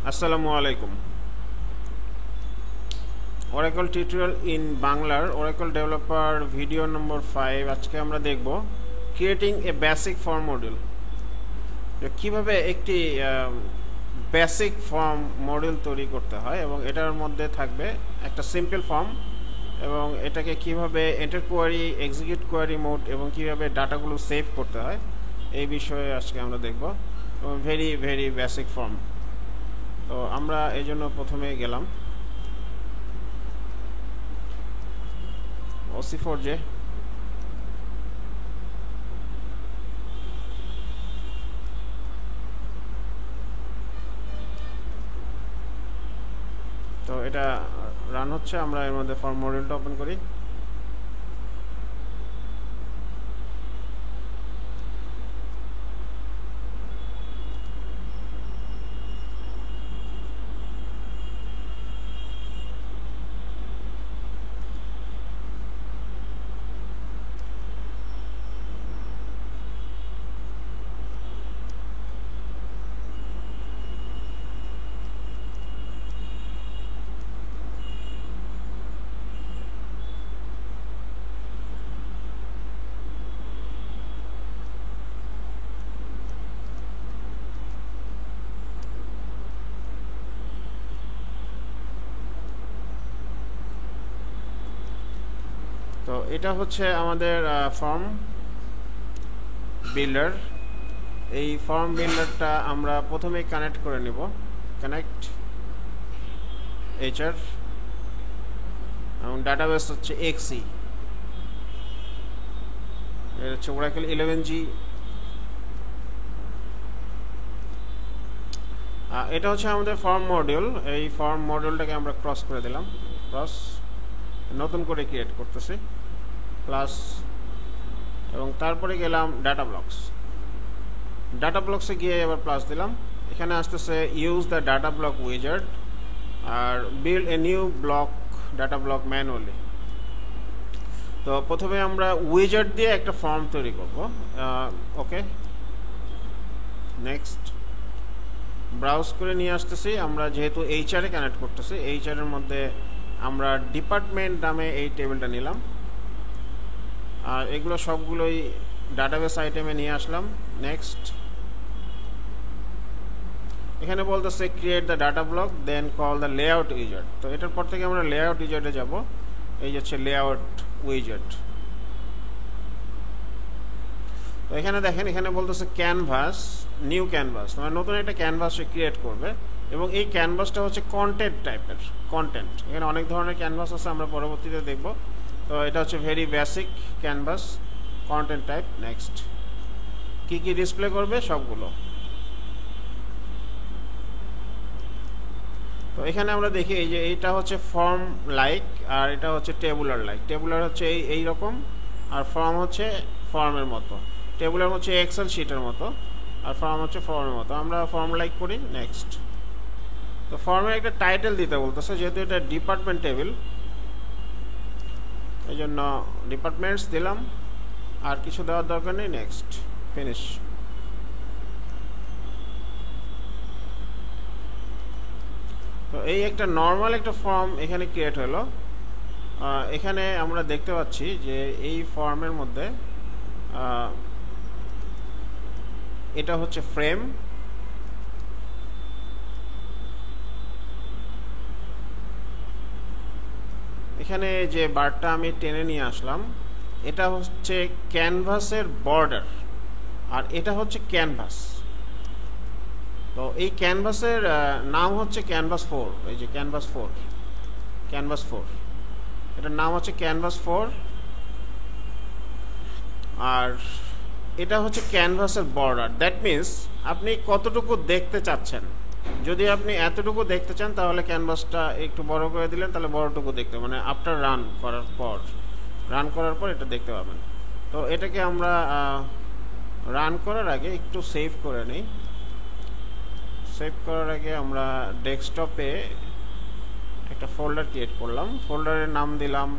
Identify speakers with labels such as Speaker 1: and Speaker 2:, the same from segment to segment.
Speaker 1: আসসালামু আলাইকুম। Oracle tutorial in বাংলার ওরাকল ডেভেলপার ভিডিও নম্বর 5। আজকে আমরা দেখব creating a basic form module. কিভাবে একটি বেসিক ফর্ম মডিউল তৈরি করতে হয় এবং এটার মধ্যে থাকবে একটা সিম্পল ফর্ম এবং এটাকে কিভাবে enter query, execute query mode এবং কিভাবে ডাটাগুলো সেভ করতে হয় এই বিষয়ে আজকে আমরা দেখব। Very very basic form. তো আমরা এই জন্য প্রথমে গেলাম OC4J। তো এটা রান হচ্ছে, আমরা এর মধ্যে ফর্ম মডিউলটা ওপেন করি। তো এটা হচ্ছে আমাদের ফর্ম বিল্ডার। এই ফর্ম বিল্ডারটা আমরা প্রথমেই কানেক্ট করে নিব। কানেক্ট HR এবং ডাটাবেস হচ্ছে XE। এটা হচ্ছে ওরাকল 11G। এটা হচ্ছে আমাদের ফর্ম মডিউল। এই ফর্ম মডিউলটাকে আমরা ক্রস করে দিলাম, ক্রস, নতুন করে ক্রিয়েট করতেছি, প্লাস, এবং তারপরে গেলাম ডাটা ব্লকস। ডাটা ব্লকসে গিয়ে এবার প্লাস দিলাম। এখানে আসতেছে use the data block wizard আর build a new block data block manually. তো প্রথমে আমরা উইজার্ড দিয়ে একটা ফর্ম তৈরি করব। ওকে, নেক্সট। ব্রাউজ করে নিয়ে আসতেছি। আমরা যেহেতু HR এ কানেক্ট করতেছি, HR এর মধ্যে আমরা ডিপার্টমেন্ট নামে এই টেবিলটা নিলাম আর এগুলো সবগুলোই ডাটাবেস আইটেমে নিয়ে আসলাম। নেক্সট, এখানে বলতেছে create the data block then call the layout wizard. তো এটার পর থেকে আমরা লেআউট উইজার্ডে যাব। এই হচ্ছে লেআউট উইজার্ড। তো এখানে দেখেন, এখানে বলতেছে ক্যানভাস, নিউ ক্যানভাস, মানে নতুন একটা ক্যানভাস সে ক্রিয়েট করবে এবং এই ক্যানভাসটা হচ্ছে কন্টেন্ট টাইপের। কন্টেন্ট, এখানে অনেক ধরনের ক্যানভাস আছে, আমরা পরবর্তীতে দেখব। তো এটা হচ্ছে very basic canvas, content type. Next, কি কি ডিসপ্লে করবে সবগুলো। তো এখানে আমরা দেখি এই যে এইটা হচ্ছে ফর্ম লাইক আর এটা হচ্ছে টেবুলার লাইক। টেবুলার হচ্ছে এই রকম আর ফর্ম হচ্ছে ফর্মের মতো। টেবুলার হচ্ছে এক্সেল শিটের মতো আর ফর্ম হচ্ছে ফর্মের মতো। আমরা ফর্ম লাইক করি। নেক্সট, তো ফর্মের একটা টাইটেল দিতে বলতেছে, যেহেতু এটা ডিপার্টমেন্ট টেবিল এই জন্য ডিপার্টমেন্টস দিলাম, আর কিছু দেওয়ার দরকার নেই। Next, finish. তো এই একটা নর্মাল একটা ফর্ম এখানে ক্রিয়েট হলো। এখানে আমরা দেখতে পাচ্ছি যে এই ফর্মের মধ্যে এটা হচ্ছে ফ্রেম, এখানে যে বারটা আমি টেনে নিয়ে আসলাম এটা হচ্ছে ক্যানভাসের বর্ডার আর এটা হচ্ছে ক্যানভাস। তো এই ক্যানভাসের নাম হচ্ছে ক্যানভাস 4। এই যে ক্যানভাস 4, ক্যানভাস 4, এটার নাম হচ্ছে ক্যানভাস 4। আর এটা হচ্ছে ক্যানভাসের বর্ডার। দ্যাট মিনস আপনি কতটুকু দেখতে চাচ্ছেন। যদি আপনি এতটুকু দেখতে চান তাহলে ক্যানভাসটা একটু বড় করে দিলেন, তাহলে বড়টুকু দেখতে, মানে আফটার রান করার পর এটা দেখতে পাবেন। তো এটাকে আমরা রান করার আগে একটু সেভ করে নিই। সেভ করার আগে আমরা ডেস্কটপে একটা ফোল্ডার ক্রিয়েট করলাম। ফোল্ডারের নাম দিলাম,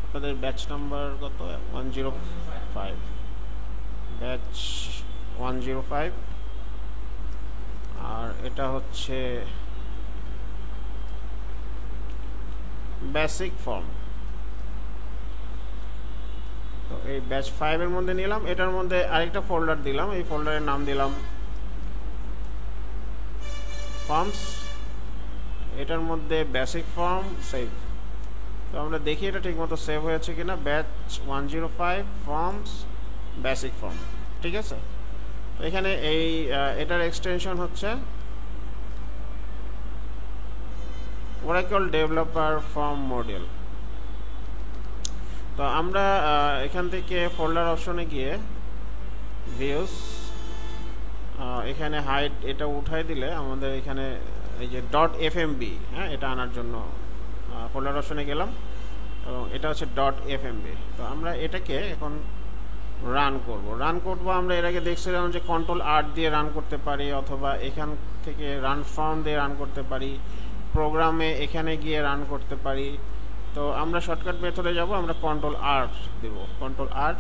Speaker 1: আপনাদের ব্যাচ নাম্বার কত? 105, ব্যাচ 105। আর এটা হচ্ছে বেসিক ফর্ম। তো এই ব্যাচ 5 এর মধ্যে নিলাম, এটার মধ্যে আরেকটা ফোল্ডার দিলাম, এই ফোল্ডারের নাম দিলাম ফর্মস, এটার মধ্যে বেসিক ফর্ম সেভ। তো আমরা দেখি এটা ঠিকমতো সেভ হয়েছে কিনা। ব্যাচ 105 ফর্মস বেসিক ফর্ম, ঠিক আছে। তো এখানে এটার এক্সটেনশন হচ্ছে Oracle Developer Form Module। তো আমরা এখান থেকে ফোল্ডার অপশনে গিয়ে ভিউস, এখানে হাইট এটা উঠাই দিলে আমাদের এখানে এই যে .fmb, হ্যাঁ, এটা আনার জন্য ফোল্ডার অপশনে গেলাম এবং এটা হচ্ছে .fmb। তো আমরা এটাকে এখন রান করব। আমরা এর আগে দেখছিলাম যে Ctrl+R দিয়ে রান করতে পারি, অথবা এখান থেকে রান ফর্ম দিয়ে রান করতে পারি, প্রোগ্রামে এখানে গিয়ে রান করতে পারি। তো আমরা শর্টকাট মেথডে যাব, আমরা Ctrl+R দেব, Ctrl+R।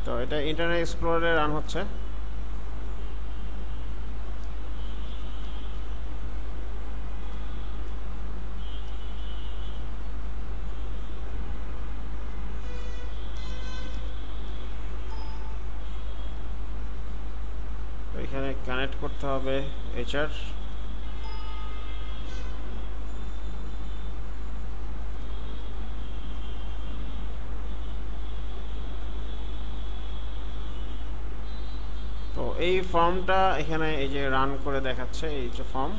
Speaker 1: তো এটা ইন্টারনেট এক্সপ্লোরারে রান হচ্ছে। এখানে কানেক্ট করতে হবে HR। তো এই ফর্মটা এখানে এই যে রান করে দেখাচ্ছে, এই যে ফর্ম,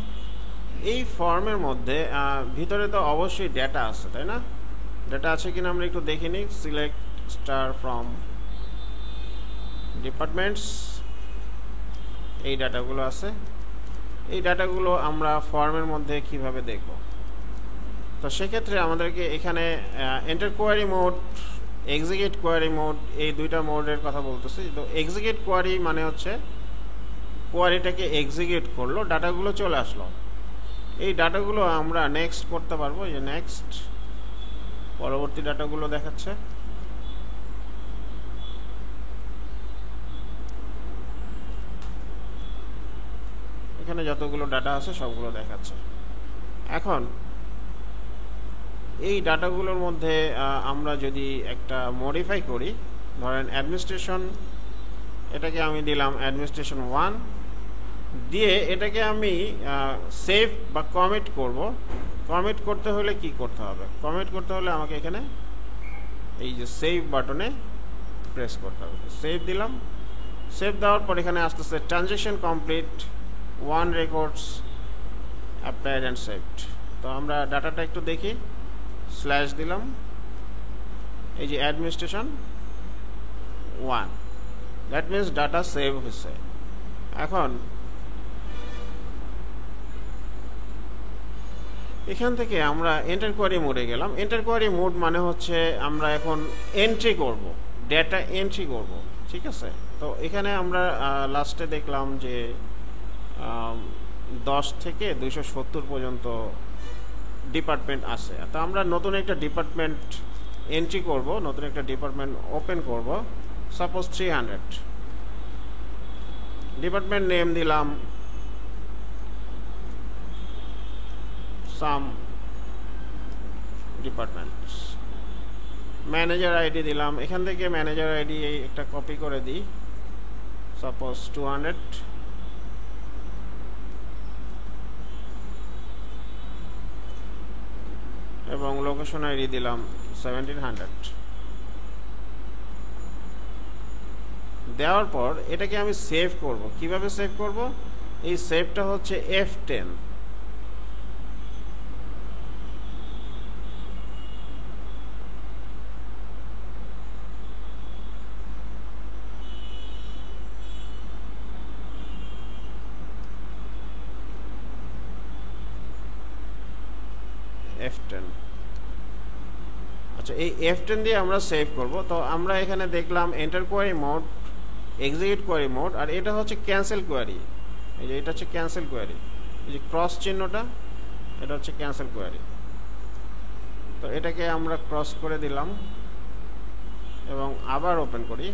Speaker 1: এই ফর্মের মধ্যে ভিতরে তো অবশ্যই ডেটা আছে, তাই না? ডেটা আছে কিনা আমরা একটু দেখে নিই। সিলেক্ট স্টার ফ্রম ডিপার্টমেন্টস, এই ডাটাগুলো আছে। এই ডাটাগুলো আমরা ফর্মের মধ্যে কিভাবে দেখব? তো সেক্ষেত্রে আমাদেরকে এখানে enter query mode, execute query mode, এই দুইটা মোডের কথা বলতেছি। তো এক্সিকিউট কোয়ারি মানে হচ্ছে কোয়ারিটাকে এক্সিকিউট করলো, ডাটাগুলো চলে আসলো। এই ডাটাগুলো আমরা নেক্সট করতে পারবো। এই যে নেক্সট, পরবর্তী ডাটাগুলো দেখাচ্ছে। এখানে যতগুলো ডাটা আছে সবগুলো দেখাচ্ছে। এখন এই ডাটাগুলোর মধ্যে আমরা যদি একটা মডিফাই করি, ধরেন অ্যাডমিনিস্ট্রেশন, এটাকে আমি দিলাম অ্যাডমিনিস্ট্রেশন 1 দিয়ে, এটাকে আমি সেভ বা কমিট করব। কমিট করতে হলে কি করতে হবে? কমিট করতে হলে আমাকে এখানে এই যে সেভ বাটনে প্রেস করতে হবে। সেভ দিলাম। সেভ দেওয়ার পর এখানে আসতেছে transaction complete, 1 records applied and saved. তো আমরা ডাটাটা একটু দেখি, স্ল্যাশ দিলাম, এই যে administration 1, that means data save হয়েছে। এখন এখান থেকে আমরা এন্টার কোয়ারি মোডে গেলাম। এন্টার কোয়ারি মোড মানে হচ্ছে আমরা এখন এন্ট্রি করব, ডেটা এন্ট্রি করব, ঠিক আছে। তো এখানে আমরা লাস্টে দেখলাম যে 10 থেকে 270 পর্যন্ত ডিপার্টমেন্ট আছে। তো আমরা নতুন একটা ডিপার্টমেন্ট এন্ট্রি করব, নতুন একটা ডিপার্টমেন্ট ওপেন করব, সাপোজ 300। ডিপার্টমেন্ট নেম দিলাম সাম ডিপার্টমেন্টস, ম্যানেজার আইডি দিলাম। এখান থেকে ম্যানেজার আইডি একটা কপি করে দিই, সাপোজ 200, এবং লোকেশন আইডি দিলাম 1700। দেওয়ার পর এটাকে আমি সেভ করব। কিভাবে সেভ করব? এই সেভটা হচ্ছে F10। F10, আচ্ছা, এই F10 দিয়ে আমরা সেভ করব। তো আমরা এখানে দেখলাম enter query mode, execute query mode, আর এটা হচ্ছে ক্যান্সেল কোয়ারি। এই যে এটা হচ্ছে ক্যান্সেল কোয়ারি, এই যে ক্রস চিহ্নটা, এটা হচ্ছে ক্যান্সেল কোয়ারি। তো এটাকে আমরা ক্রস করে দিলাম এবং আবার ওপেন করি।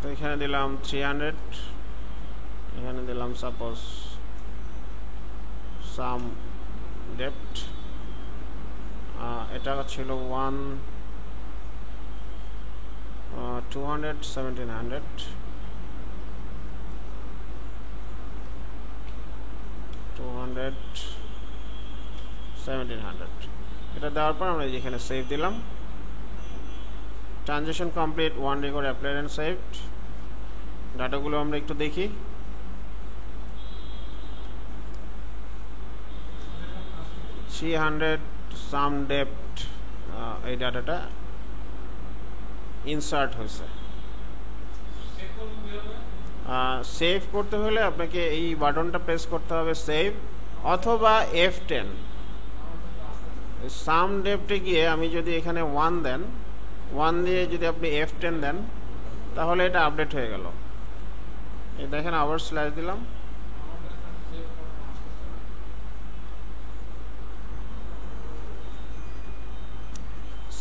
Speaker 1: তো এখানে দিলাম 300, এখানে দিলাম সাপোজ সাম ডেপ্ট, এটা ছিল 200 1700, 200 1700। এটা দেওয়ার পর আমরা যেখানে সেভ দিলাম। Transaction complete, 1 record applied and saved. ডাটাগুলো আমরা একটু দেখি। সাম ডেপ্ট, এই ডাটাটা ইনসার্ট হয়েছে। সেভ করতে হলে আপনাকে এই বাটনটা প্রেস করতে হবে, সেভ অথবা F10। সাম ডেপ্টে গিয়ে আমি যদি এখানে 1 দেন, 1 দিয়ে যদি আপনি F10 দেন তাহলে এটা আপডেট হয়ে গেল। এই দেখেন আবার স্ল্যাশ দিলাম,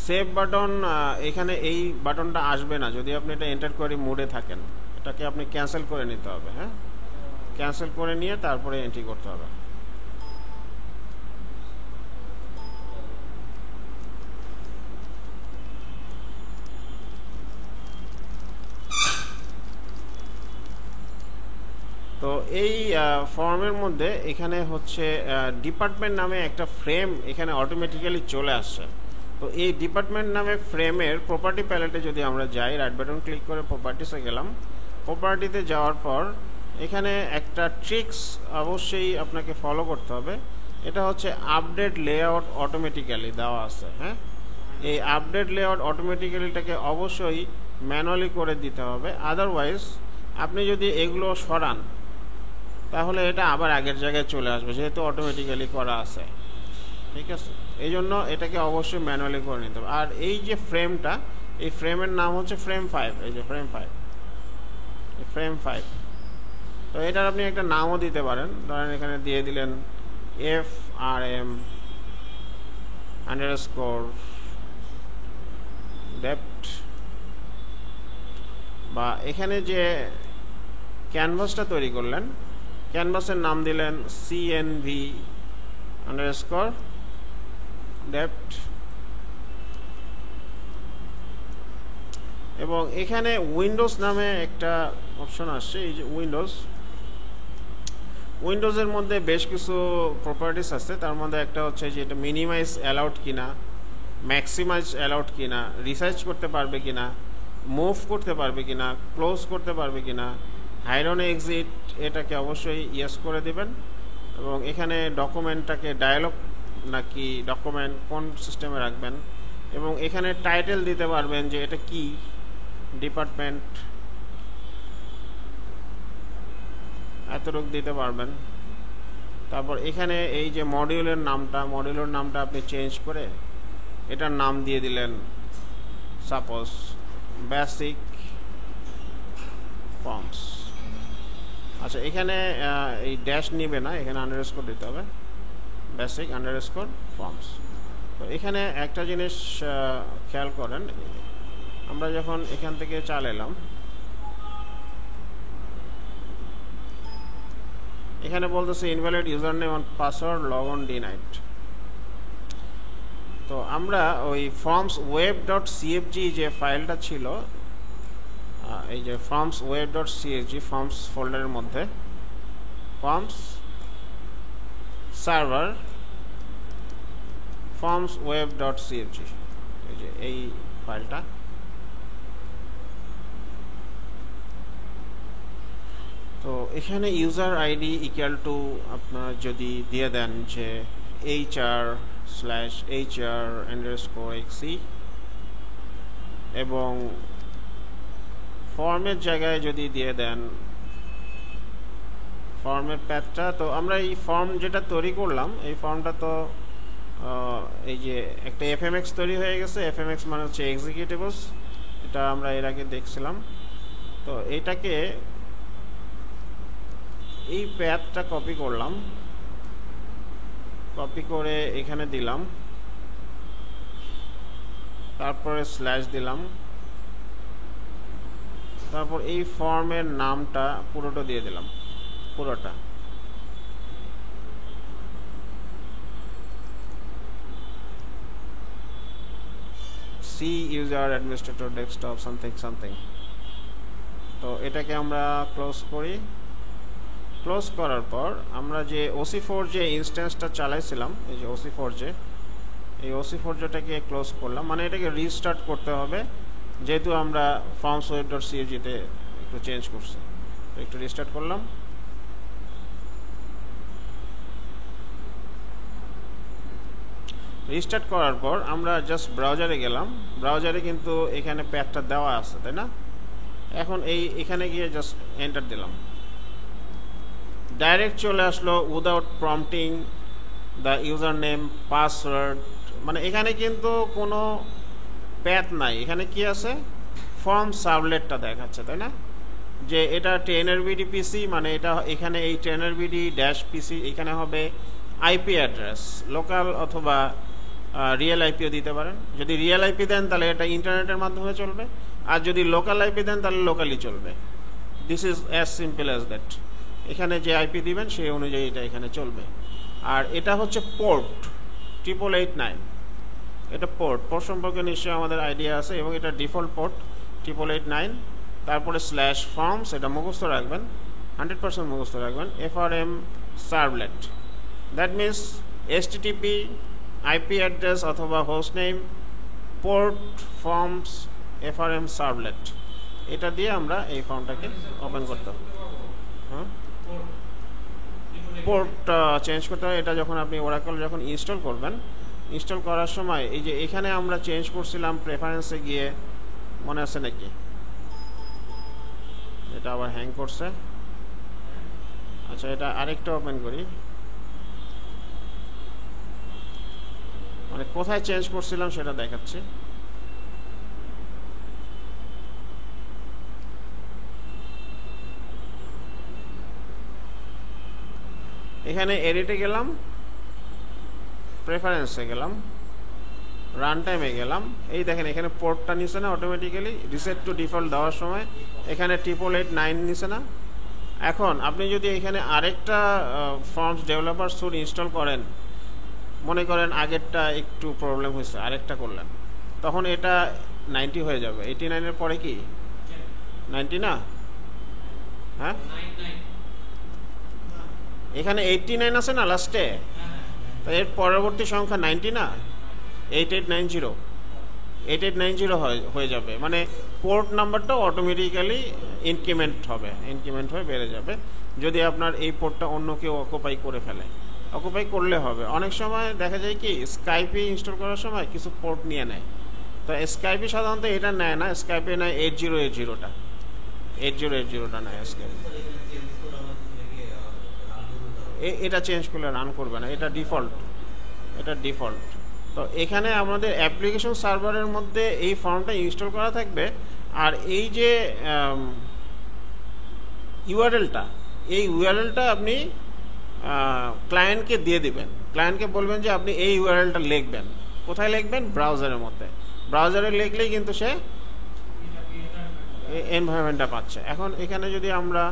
Speaker 1: সেভ বাটন। এখানে এই বাটনটা আসবে না যদি আপনি এটা এন্টার কোয়ারি মোডে থাকেন। এটাকে আপনি ক্যান্সেল করে নিতে হবে। হ্যাঁ, ক্যান্সেল করে নিয়ে তারপরে এন্ট্রি করতে হবে। তো এই ফর্মের মধ্যে এখানে হচ্ছে ডিপার্টমেন্ট নামে একটা ফ্রেম এখানে অটোমেটিক্যালি চলে আসছে। তো এই ডিপার্টমেন্ট নামে ফ্রেমের প্রপার্টি প্যালেটে যদি আমরা যাই, রাইট বাটন ক্লিক করে প্রপার্টিসে গেলাম। প্রপার্টিতে যাওয়ার পর এখানে একটা ট্রিক্স অবশ্যই আপনাকে ফলো করতে হবে। এটা হচ্ছে আপডেট লেআউট অটোমেটিক্যালি দেওয়া আছে। হ্যাঁ, এই আপডেট লেআউট অটোমেটিক্যালিটাকে অবশ্যই ম্যানুয়ালি করে দিতে হবে। আদারওয়াইজ আপনি যদি এগুলো সরান তাহলে এটা আবার আগের জায়গায় চলে আসবে, যেহেতু অটোমেটিক্যালি করা আছে। ঠিক আছে, এই জন্য এটাকে অবশ্যই ম্যানুয়ালি করে নিতে হবে। আর এই যে ফ্রেমটা, এই ফ্রেমের নাম হচ্ছে ফ্রেম 5। এই যে ফ্রেম 5, ফ্রেম 5। তো এটার আপনি একটা নামও দিতে পারেন। ধরেন এখানে দিয়ে দিলেন FRM _ ডেপ্ট, বা এখানে যে ক্যানভাসটা তৈরি করলেন, ক্যানভাসের নাম দিলেন CNV _ ডেপ্ট। এবং এখানে উইন্ডোজ নামে একটা অপশন আসছে। এই যে উইন্ডোজের মধ্যে বেশ কিছু প্রপার্টিস আছে। তার মধ্যে একটা হচ্ছে যে এটা মিনিমাইজ অ্যালাউড কিনা, ম্যাক্সিমাইজ অ্যালাউড কিনা, রিসার্চ করতে পারবে কিনা, মুভ করতে পারবে কিনা, ক্লোজ করতে পারবে কিনা, হাইড অন এক্সিট, এটাকে অবশ্যই ইয়েস করে দিবেন। এবং এখানে ডকুমেন্টটাকে ডায়ালগ নাকি ডকুমেন্ট কোন সিস্টেমে রাখবেন, এবং এখানে টাইটেল দিতে পারবেন যে এটা কি ডিপার্টমেন্ট, এতটুকু দিতে পারবেন। তারপর এখানে এই যে মডিউলের নামটা আপনি চেঞ্জ করে এটার নাম দিয়ে দিলেন সাপোজ বেসিক ফর্মস। আচ্ছা, এখানে এই ড্যাশ নিবে না, এখানে আন্ডারস্কোর দিতে হবে, বেসিক _ ফর্মস। তো এখানে একটা জিনিস খেয়াল করেন, আমরা যখন এখান থেকে চালালাম, এখানে বলতেছে invalid user name and password, log on denied. তো আমরা ওই ফর্মস web.cfg যে ফাইলটা ছিল, এই যে ফর্মস web.cfg ফর্মস ফোল্ডারের মধ্যে ফর্মস সার্ভার ফর্মস web.cfg, এই যে এই ফাইলটা। তো এখানে ইউজার আইডি ইকুয়াল টু আপনারা যদি দিয়ে দেন যে hr/hr_xc এবং ফর্মের জায়গায় যদি দিয়ে দেন ফর্মের প্যাথটা, তো আমরা এই ফর্ম যেটা তৈরি করলাম এই ফর্মটা তো এই যে একটা fmx তৈরি হয়ে গেছে। fmx মানে হচ্ছে এক্সিকিউটেবলস, এটা আমরা এর আগে দেখছিলাম। তো এটাকে এই প্যাথটা কপি করলাম, কপি করে এখানে দিলাম, তারপরে স্ল্যাশ দিলাম, তারপর এই ফর্মের নামটা পুরোটা দিয়ে দিলাম, পুরোটা। C user administrator desktop something something. তো এটাকে আমরা ক্লোজ করি। ক্লোজ করার পর আমরা যে OC4 যে ইনস্ট্যান্সটা চালাইছিলাম, এই যে OC4 যে, এই OC4 যেটাকে ক্লোজ করলাম, মানে এটাকে রিস্টার্ট করতে হবে যেহেতু আমরা formsweb.cfg তে একটু চেঞ্জ করছি। তো একটু রিস্টার্ট করলাম। রিস্টার্ট করার পর আমরা জাস্ট ব্রাউজারে গেলাম। ব্রাউজারে কিন্তু এখানে প্যাথটা দেওয়া আছে, তাই না? এখন এখানে গিয়ে জাস্ট এন্টার দিলাম, ডাইরেক্ট চলে আসলো without prompting the user name password. মানে এখানে কিন্তু কোনো প্যাথ নাই, এখানে কি আছে, ফর্ম সার্ভলেটটা দেখাচ্ছে, তাই না? যে এটা TNRBD PC, মানে এটা এখানে এই TNRBD-PC এখানে হবে আইপি অ্যাড্রেস, লোকাল অথবা রিয়েল আইপিও দিতে পারেন। যদি রিয়েল আইপি দেন তাহলে এটা ইন্টারনেটের মাধ্যমে চলবে, আর যদি লোকাল আইপি দেন তাহলে লোকালি চলবে। This is as simple as that. এখানে যে আইপি দিবেন সেই অনুযায়ী এটা এখানে চলবে। আর এটা হচ্ছে পোর্ট 8889, এটা পোর্ট সম্পর্কে নিশ্চয়ই আমাদের আইডিয়া আছে, এবং এটা ডিফল্ট পোর্ট 8889। তারপরে স্ল্যাশ ফর্মস, এটা মুখস্থ রাখবেন, 100% মুখস্থ রাখবেন। FRM servlet, that means HTTP IP address অথবা host name port forms FRM servlet, এটা দিয়ে আমরা এই ফর্মটাকে ওপেন করতে হবে। পোর্ট চেঞ্জ করতে হয়। এটা যখন আপনি ওরাকল যখন ইনস্টল করবেন, ইনস্টল করার সময় এই যে এখানে আমরা চেঞ্জ করছিলাম প্রেফারেন্সে গিয়ে, মনে আছে নাকি? এটা আবার হ্যাং করছে। আচ্ছা, এটা আরেকটা ওপেন করি, মানে কোথায় চেঞ্জ করছিলাম সেটা দেখাচ্ছি। এখানে এডিটে গেলাম, প্রেফারেন্সে গেলাম, রান টাইমে গেলাম। এই দেখেন এখানে পোর্টটা নিছে না অটোমেটিক্যালি, রিসেট টু ডিফল্ট দেওয়ার সময় এখানে 8889 নিছে না। এখন আপনি যদি এখানে আরেকটা ফর্মস ডেভেলপার স্যুট ইনস্টল করেন, মনে করেন আগেরটা একটু প্রবলেম হয়েছে, আরেকটা করলেন, তখন এটা 90 হয়ে যাবে। 89-এর পরে কি 90 না? হ্যাঁ, এখানে 89 আছে না লাস্টে, তো এর পরবর্তী সংখ্যা 90 না, 8890 হয়ে যাবে। মানে পোর্ট নাম্বারটা অটোমেটিক্যালি ইনক্রিমেন্ট হয়ে বেড়ে যাবে যদি আপনার এই পোর্টটা অন্য কেউ অকুপাই করে ফেলে। অকুপাই করলে হবে। অনেক সময় দেখা যায় কি স্কাইপে ইনস্টল করার সময় কিছু পোর্ট নিয়ে নেয়, তো স্কাইপে সাধারণত এটা নেয় না, স্কাইপে নেয় 8080টা, 8080টা নেয় স্কাইপে। এটা চেঞ্জ করলে রান করবে না, এটা ডিফল্ট। তো এখানে আমাদের অ্যাপ্লিকেশন সার্ভারের মধ্যে এই ফর্মটা ইনস্টল করা থাকবে, আর এই যে ইউআরএলটা আপনি ক্লায়েন্টকে দিয়ে দিবেন। ক্লায়েন্টকে বলবেন যে আপনি এই ইউআরএলটা লিখবেন। কোথায় লিখবেন? ব্রাউজারের মধ্যে। ব্রাউজারে লিখলেই কিন্তু সে এনভায়রনমেন্টটা পাচ্ছে। এখন এখানে যদি আমরা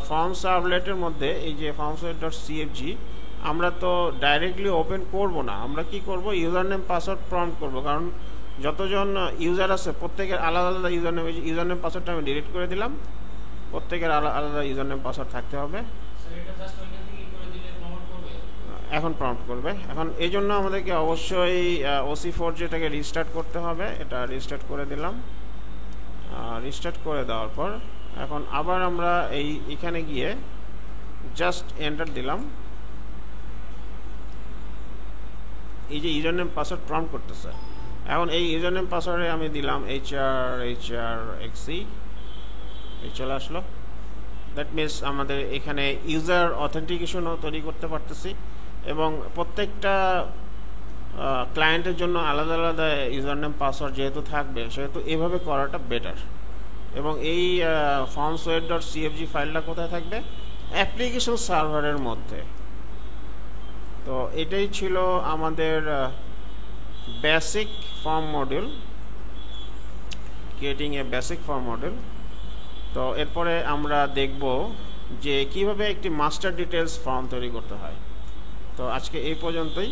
Speaker 1: ফর্ম সার্ভলেটের মধ্যে এই যে formsweb.cfg, আমরা তো ডাইরেক্টলি ওপেন করব না, আমরা কি করব, ইউজার নেম পাসওয়ার্ড প্রম্পট করব। কারণ যতজন ইউজার আছে প্রত্যেকের আলাদা আলাদা ইউজার নেম পাসওয়ার্ডটা আমি ডিলিট করে দিলাম। প্রত্যেকের আলাদা ইউজার নেম পাসওয়ার্ড থাকতে হবে। এখন প্রম্পট করবে। এখন এই জন্য আমাদেরকে অবশ্যই OC4 যেটাকে রিস্টার্ট করতে হবে, এটা রিস্টার্ট করে দিলাম। রিস্টার্ট করে দেওয়ার পর এখন আবার আমরা এখানে গিয়ে জাস্ট এন্টার দিলাম। এই যে ইউজার নেম পাসওয়ার্ড প্রম্পট করতেছে। এখন এই ইউজার নেম পাসওয়ার্ডে আমি দিলাম HRXC, এই চলে আসলো। দ্যাট মিনস আমাদের এখানে ইউজার অথেন্টিকেশনও তৈরি করতে পারতেছি, এবং প্রত্যেকটা ক্লায়েন্টের জন্য আলাদা আলাদা ইউজার নেম পাসওয়ার্ড যেহেতু থাকবে, সেহেতু এভাবে করাটা বেটার। এবং এই formswet.cfg ফাইলটা কোথায় থাকবে? অ্যাপ্লিকেশন সার্ভারের মধ্যে। তো এটাই ছিল আমাদের basic form module, creating a basic form module. তো এরপরে আমরা দেখব যে কিভাবে একটি মাস্টার ডিটেলস ফর্ম তৈরি করতে হয়। তো আজকে এই পর্যন্তই।